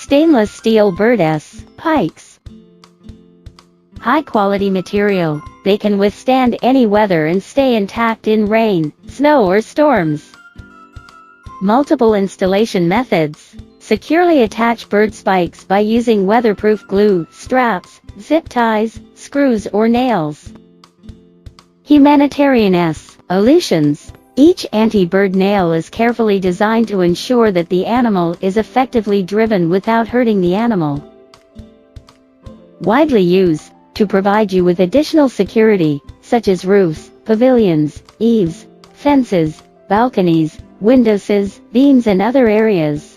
Stainless steel bird pikes. High-quality material, they can withstand any weather and stay intact in rain, snow or storms. Multiple installation methods. Securely attach bird spikes by using weatherproof glue, straps, zip ties, screws or nails. Humanitarian solutions. Each anti-bird nail is carefully designed to ensure that the animal is effectively driven without hurting the animal. Widely used to provide you with additional security, such as roofs, pavilions, eaves, fences, balconies, windowsills, beams and other areas.